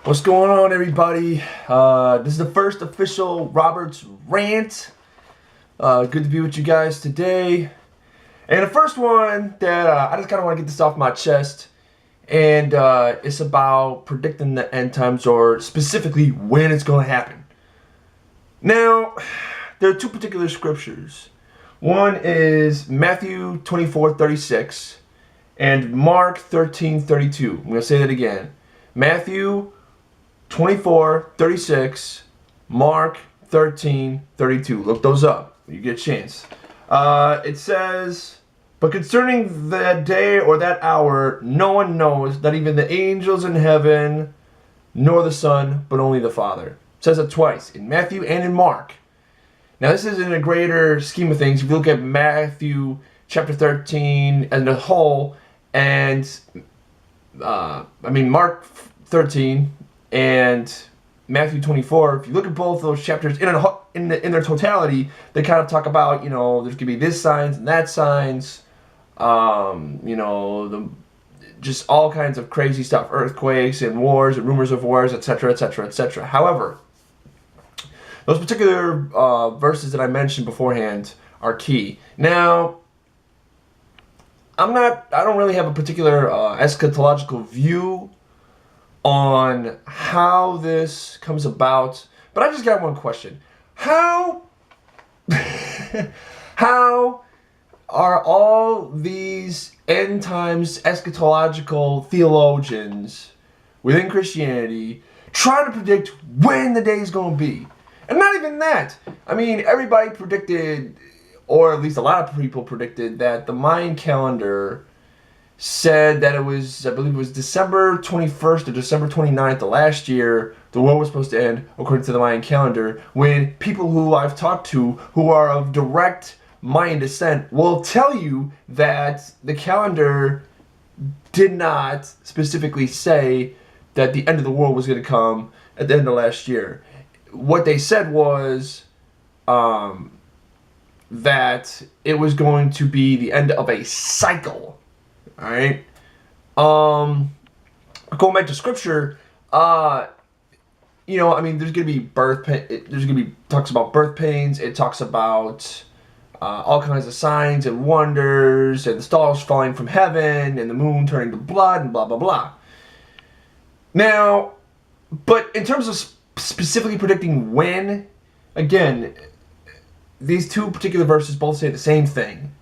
What's going on, everybody? This is the first official Robert's Rant. Good to be with you guys today. And the first one that I just kind of want to get this off my chest. And it's about predicting the end times, or specifically when it's going to happen. Now, there are two particular scriptures. One is Matthew 24:36 and Mark 13:32. I'm going to say that again. Matthew 24:36, Mark 13:32. Look those up when you get a chance. It says, "But concerning that day or that hour, no one knows, not even the angels in heaven, nor the Son, but only the Father." It says it twice, in Matthew and in Mark. Now this is in a greater scheme of things. If you look at Matthew chapter 13 as a whole, and Mark 13 and Matthew 24, if you look at both those chapters in their totality, they kind of talk about, there's going to be this signs and that signs, just all kinds of crazy stuff, earthquakes and wars and rumors of wars, etc., etc., etc. However, those particular verses that I mentioned beforehand are key. Now, I don't really have a particular eschatological view on how this comes about, but I just got one question. How are all these end times eschatological theologians within Christianity trying to predict when the day is going to be? And not even that. I mean, everybody predicted, or at least a lot of people predicted, that the Mayan calendar said that it was, I believe it was December 21st or December 29th of last year, the world was supposed to end, according to the Mayan calendar, when people who I've talked to who are of direct Mayan descent will tell you that the calendar did not specifically say that the end of the world was going to come at the end of last year. What they said was that it was going to be the end of a cycle. All right. Going back to scripture, there's going to be birth pain. There's going to be talks about birth pains. It talks about all kinds of signs and wonders, and the stars falling from heaven, and the moon turning to blood, and blah blah blah. Now, but in terms of specifically predicting when, again, these two particular verses both say the same thing.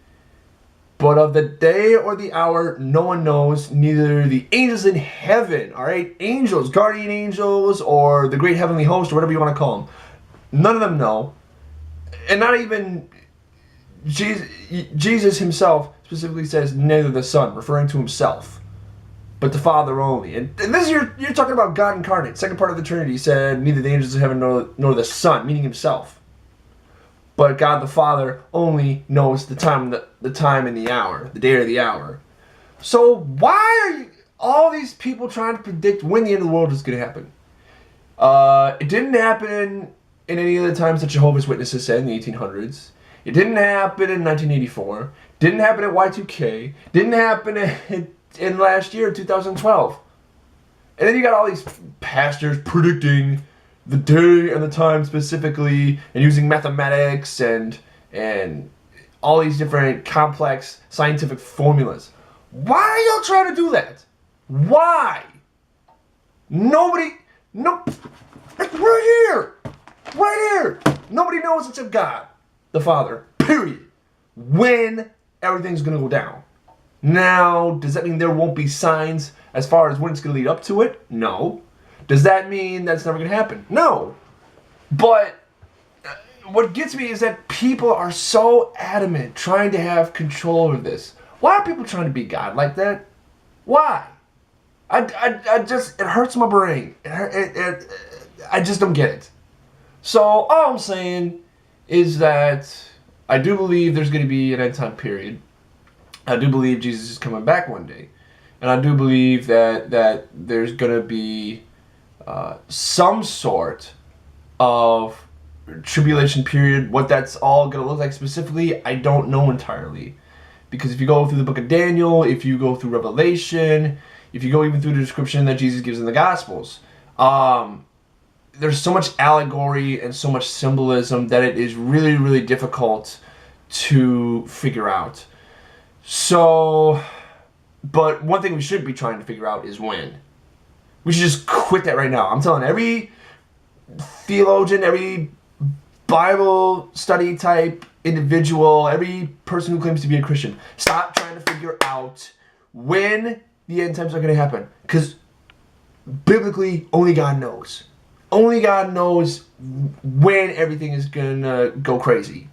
But of the day or the hour, no one knows, neither the angels in heaven, all right? Angels, guardian angels, or the great heavenly host, or whatever you want to call them. None of them know. And not even Jesus himself specifically says, neither the Son, referring to himself, but the Father only. And this, you're talking about God incarnate. Second part of the Trinity said, neither the angels in heaven nor the Son, meaning himself. But God the Father only knows the time and the hour, the day or the hour. So why are all these people trying to predict when the end of the world is going to happen? It didn't happen in any of the times that Jehovah's Witnesses said in the 1800s. It didn't happen in 1984. Didn't happen at Y2K. Didn't happen in last year, 2012. And then you got all these pastors predicting the day and the time specifically, and using mathematics and all these different complex scientific formulas. Why are y'all trying to do that? Why? Like right here. Nobody knows except God, the Father, period, when everything's going to go down. Now, does that mean there won't be signs as far as when it's going to lead up to it? No. Does that mean that's never going to happen? No. But what gets me is that people are so adamant trying to have control over this. Why are people trying to be God like that? Why? I just, it hurts my brain. I just don't get it. So all I'm saying is that I do believe there's going to be an end time period. I do believe Jesus is coming back one day. And I do believe that there's going to be some sort of tribulation period. What that's all going to look like specifically, I don't know entirely. Because if you go through the book of Daniel, if you go through Revelation, if you go even through the description that Jesus gives in the Gospels, There's so much allegory and so much symbolism that it is really, really difficult to figure out. So, but one thing we should be trying to figure out is when. We should just quit that right now. I'm telling every theologian, every Bible study type individual, every person who claims to be a Christian, stop trying to figure out when the end times are going to happen. Because biblically, only God knows. Only God knows when everything is going to go crazy.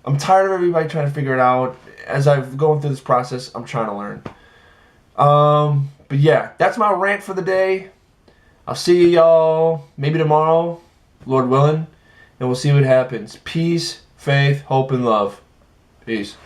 I'm tired of everybody trying to figure it out. As I've gone through this process, I'm trying to learn. But yeah, that's my rant for the day. I'll see y'all maybe tomorrow, Lord willing, and we'll see what happens. Peace, faith, hope, and love. Peace.